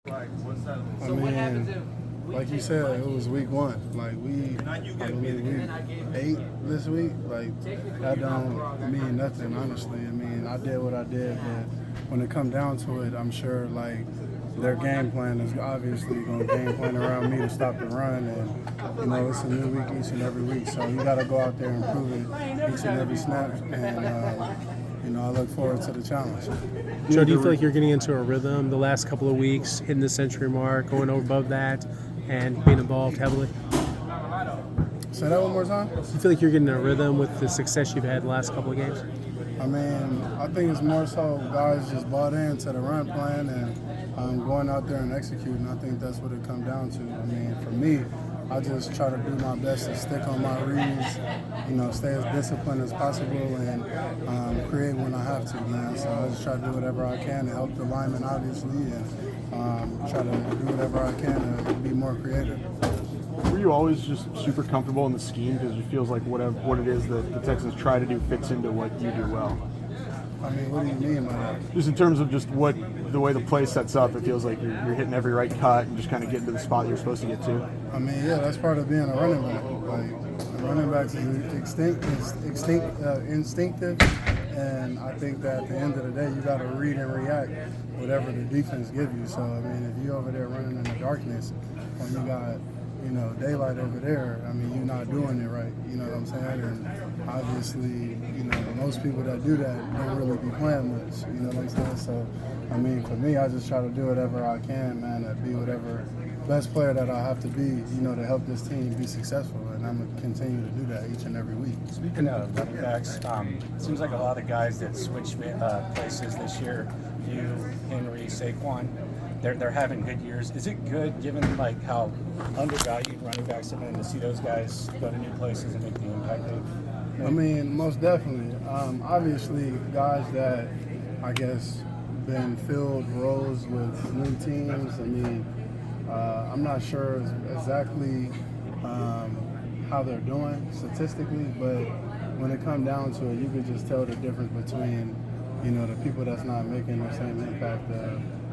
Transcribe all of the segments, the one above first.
I mean, like you said, it was week one. Like I believe we 8 this week. Like that don't mean nothing, honestly. I mean, I did what I did, but when it come down to it, I'm sure like their game plan is obviously going to game plan around me to stop the run, and it's a new week each and every week. So you got to go out there and prove it each and every snap, and I look forward to the challenge. Joe, do you feel like you're getting into a rhythm the last couple of weeks, hitting the century mark, going above that, and being involved heavily? Say that one more time? Do you feel like you're getting a rhythm with the success you've had the last couple of games? I mean, I think it's more so guys just bought into the run plan and going out there and executing. I think that's what it comes down to. I mean, for me, I just try to do my best to stick on my reads, stay as disciplined as possible, and create when I have to, man. So I just try to do whatever I can to help the linemen, obviously, and try to do whatever I can to be more creative. Were you always just super comfortable in the scheme because it feels like what it is that the Texans try to do fits into what you do well? I mean, what do you mean by that? Just in terms of just the way the play sets up, it feels like you're hitting every right cut and just kind of getting to the spot you're supposed to get to. I mean, yeah, that's part of being a running back. Like, running backs is instinctive, and I think that at the end of the day, you got to read and react whatever the defense give you. So, I mean, if you over there running in the darkness, when you got daylight over there, I mean, you're not doing it right, you know what I'm saying? And obviously, most people that do that don't really be playing much, you know what I'm saying? So, I mean, for me, I just try to do whatever I can, man, to be whatever best player that I have to be, to help this team be successful, and I'm going to continue to do that each and every week. Speaking of running backs, it seems like a lot of guys that switch places this year, you, Henry, Saquon, they're having good years. Is it good, given like how undervalued running backs have been, to see those guys go to new places and make the impact they've made? I mean, most definitely. Obviously, guys that I guess been filled roles with new teams. I mean, I'm not sure exactly how they're doing statistically, but when it comes down to it, you can just tell the difference between the people that's not making the same impact.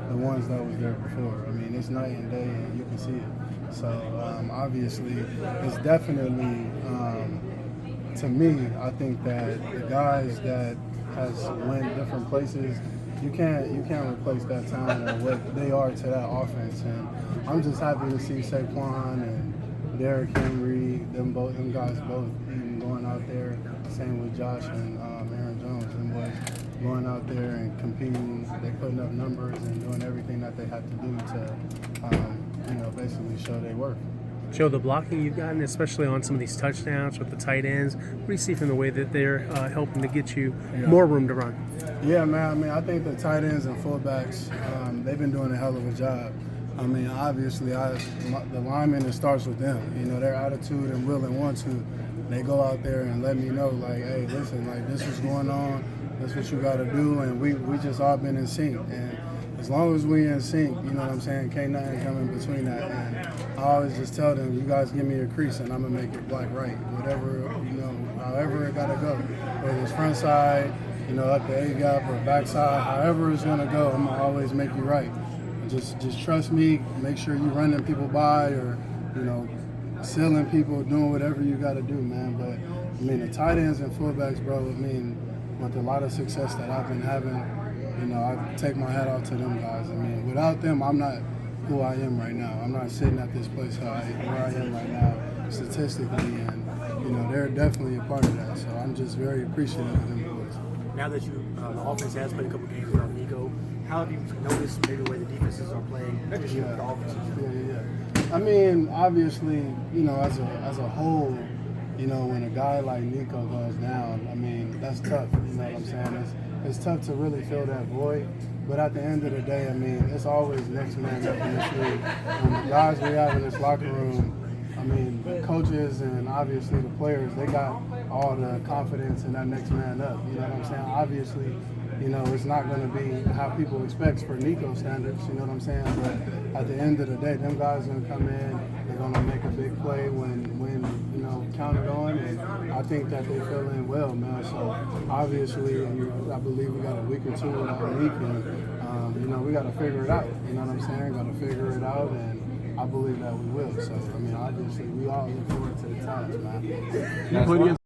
The ones that was there before. I mean, it's night and day, and you can see it. So obviously, it's definitely, to me, I think that the guys that has went different places, you can't replace that talent or what they are to that offense. And I'm just happy to see Saquon and Derrick Henry, them guys both even going out there. Same with Josh and Aaron Jones, them boys going out there and competing. They're putting up numbers and doing everything that they have to do to, basically show their worth. Joe, the blocking you've gotten, especially on some of these touchdowns with the tight ends, what do you see from the way that they're helping to get you more room to run? Yeah, man. I mean, I think the tight ends and fullbacks, they've been doing a hell of a job. I mean, obviously, the linemen, it starts with them. Their attitude and will and want to. They go out there and let me know, like, hey, listen, like, this is going on. That's what you got to do, and we just all been in sync. And as long as we in sync, you know what I'm saying, can't nothing come in between that. And I always just tell them, you guys give me a crease, and I'm going to make it black right. Whatever, however it got to go. Whether it's front side, up the A-gap or back side, however it's going to go, I'm going to always make you right. Just trust me, make sure you running people by or, sealing people, doing whatever you got to do, man. But, I mean, the tight ends and fullbacks, bro, I mean, with a lot of success that I've been having, I take my hat off to them guys. I mean, without them, I'm not who I am right now. I'm not sitting at this place where I am right now statistically, and, they're definitely a part of that. So I'm just very appreciative of them boys. Now that the offense has played a couple games without Nico, how have you noticed maybe the way the defenses are playing, not just you, but the offenses? Yeah. I mean, obviously, as a whole, when a guy like Nico goes down, I mean, that's tough, you know what I'm saying? It's tough to really fill that void, but at the end of the day, I mean, it's always next man up in this league. The guys we have in this locker room, I mean, the coaches and obviously the players, they got all the confidence in that next man up, you know what I'm saying? Obviously, it's not going to be how people expect for Nico standards, you know what I'm saying? But at the end of the day, them guys are going to come in, they're going to make a big play when counted on, and I think that they're feeling well, man. So obviously, I believe we got a week or two without Nick, and you know, we got to figure it out. You know what I'm saying? Got to figure it out, and I believe that we will. So, I mean, obviously, we all look forward to the times, man. You played against